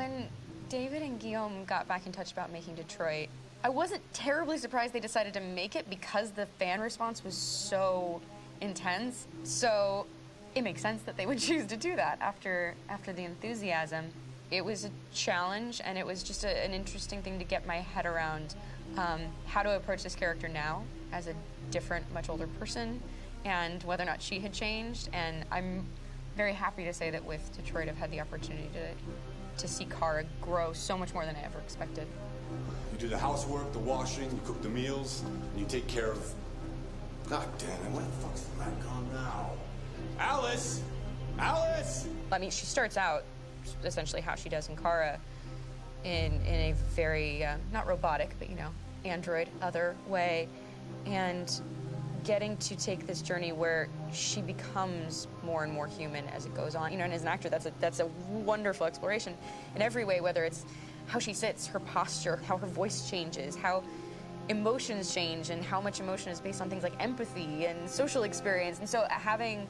When David and Guillaume got back in touch about making Detroit, I wasn't terribly surprised they decided to make it because the fan response was so intense. So it makes sense that they would choose to do that after the enthusiasm. It was a challenge, and it was just an interesting thing to get my head around how to approach this character now as a different, much older person, and whether or not she had changed. And I'm very happy to say that with Detroit, I've had the opportunity to see Kara grow so much more than I ever expected. You do the housework, the washing, you cook the meals, and you take care of... God damn it, where the fuck's the rat gone now? Alice! Alice! I mean, she starts out essentially how she does in Kara in a very, not robotic, but, you know, android, other way. And getting to take this journey where she becomes more and more human as it goes on. You know, and as an actor, that's a wonderful exploration in every way, whether it's how she sits, her posture, how her voice changes, how emotions change, and how much emotion is based on things like empathy and social experience. And so having,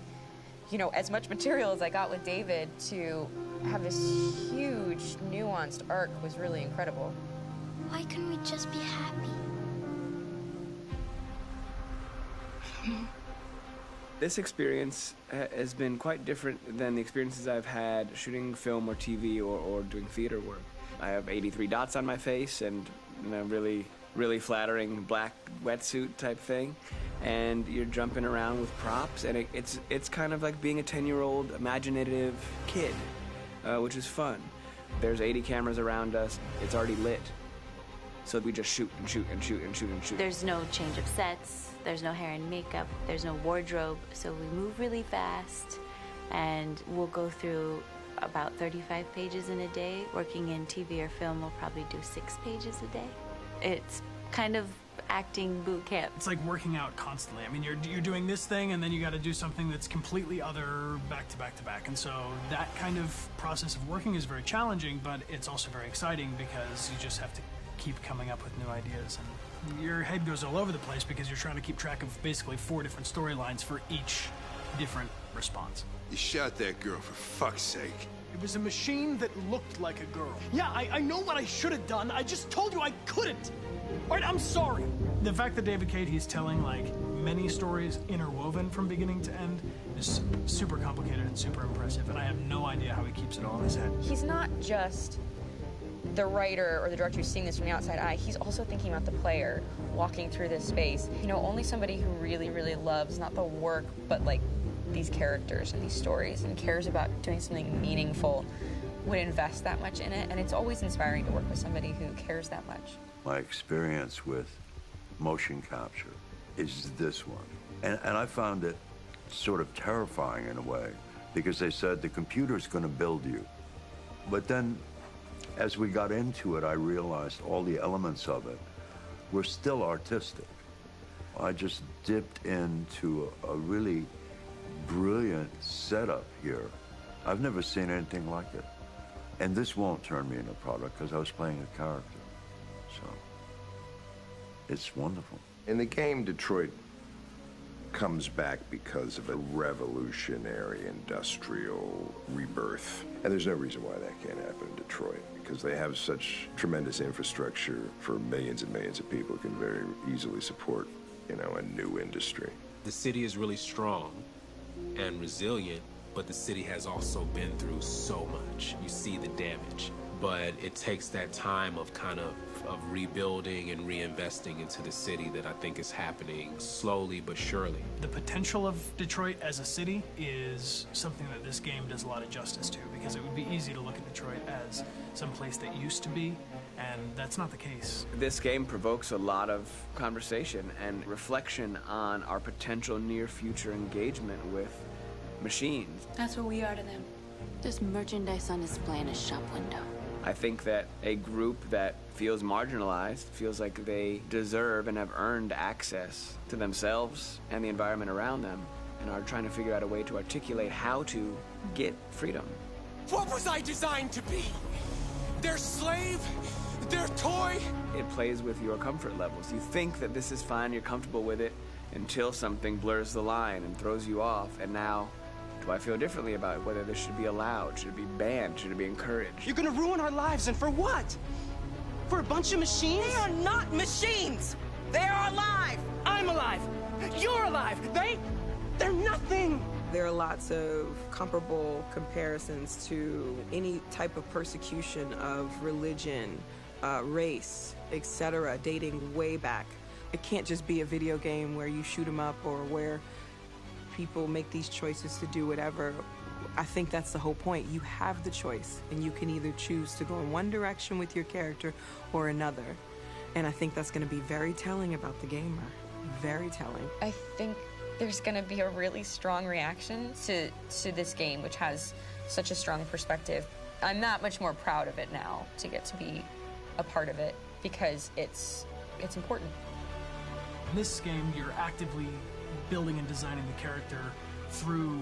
you know, as much material as I got with David to have this huge, nuanced arc was really incredible. Why couldn't we just be happy? This experience has been quite different than the experiences I've had shooting film or TV or doing theater work. I have 83 dots on my face and, you know, really flattering black wetsuit type thing, and you're jumping around with props, and it's kind of like being a 10-year-old imaginative kid, which is fun. There's 80 cameras around us. It's already lit. So we just shoot and shoot and shoot and shoot and shoot. There's no change of sets, there's no hair and makeup, there's no wardrobe, so we move really fast, and we'll go through about 35 pages in a day. Working in TV or film, we'll probably do 6 pages a day. It's kind of acting boot camp. It's like working out constantly. I mean, you're doing this thing, and then you got to do something that's completely other back to back to back. And so that kind of process of working is very challenging, but it's also very exciting because you just have to keep coming up with new ideas. And your head goes all over the place because you're trying to keep track of basically 4 different storylines for each different response. You shot that girl, for fuck's sake. It was a machine that looked like a girl. Yeah, I know what I should have done. I just told you I couldn't. All right, I'm sorry. The fact that David Cade, he's telling like many stories interwoven from beginning to end is super complicated and super impressive, and I have no idea how he keeps it all in his head. He's not just the writer or the director who's seeing this from the outside eye. He's also thinking about the player walking through this space. You know, only somebody who really, really loves not the work, but like these characters and these stories and cares about doing something meaningful would invest that much in it. And it's always inspiring to work with somebody who cares that much. My experience with motion capture is this one. And I found it sort of terrifying in a way, because they said the computer's going to build you. But then as we got into it, I realized all the elements of it were still artistic. I just dipped into a really brilliant setup here. I've never seen anything like it. And this won't turn me into a product because I was playing a character. So it's wonderful. In the game, Detroit comes back because of a revolutionary industrial rebirth. And there's no reason why that can't happen in Detroit, because they have such tremendous infrastructure for millions and millions of people who can very easily support, you know, a new industry. The city is really strong and resilient, but the city has also been through so much. You see the damage, but it takes that time of kind of rebuilding and reinvesting into the city that I think is happening slowly but surely. The potential of Detroit as a city is something that this game does a lot of justice to, because it would be easy to look at Detroit as some place that used to be, and that's not the case. This game provokes a lot of conversation and reflection on our potential near-future engagement with machines. That's what we are to them. There's merchandise on display in a shop window. I think that a group that feels marginalized, feels like they deserve and have earned access to themselves and the environment around them, and are trying to figure out a way to articulate how to get freedom. What was I designed to be? Their slave? Their toy? It plays with your comfort levels. You think that this is fine, you're comfortable with it, until something blurs the line and throws you off, and now Do I feel differently about whether this should be allowed? Should it be banned? Should it be encouraged? You're gonna ruin our lives, and for what? For a bunch of machines? They are not machines! They are alive! I'm alive! You're alive! They're nothing! There are lots of comparable comparisons to any type of persecution of religion, race, etc., dating way back. It can't just be a video game where you shoot 'em up or where people make these choices to do whatever. I think that's the whole point. You have the choice, and you can either choose to go in one direction with your character or another. And I think that's going to be very telling about the gamer. Very telling. I think there's going to be a really strong reaction to this game, which has such a strong perspective. I'm that much more proud of it now to get to be a part of it because it's important. In this game, you're actively building and designing the character through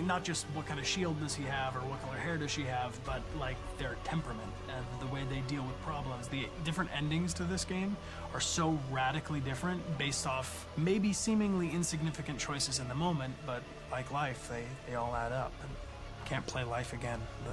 not just what kind of shield does he have or what color hair does she have, but like their temperament and the way they deal with problems. The different endings to this game are so radically different based off maybe seemingly insignificant choices in the moment, but like life, they all add up. And can't play life again, though.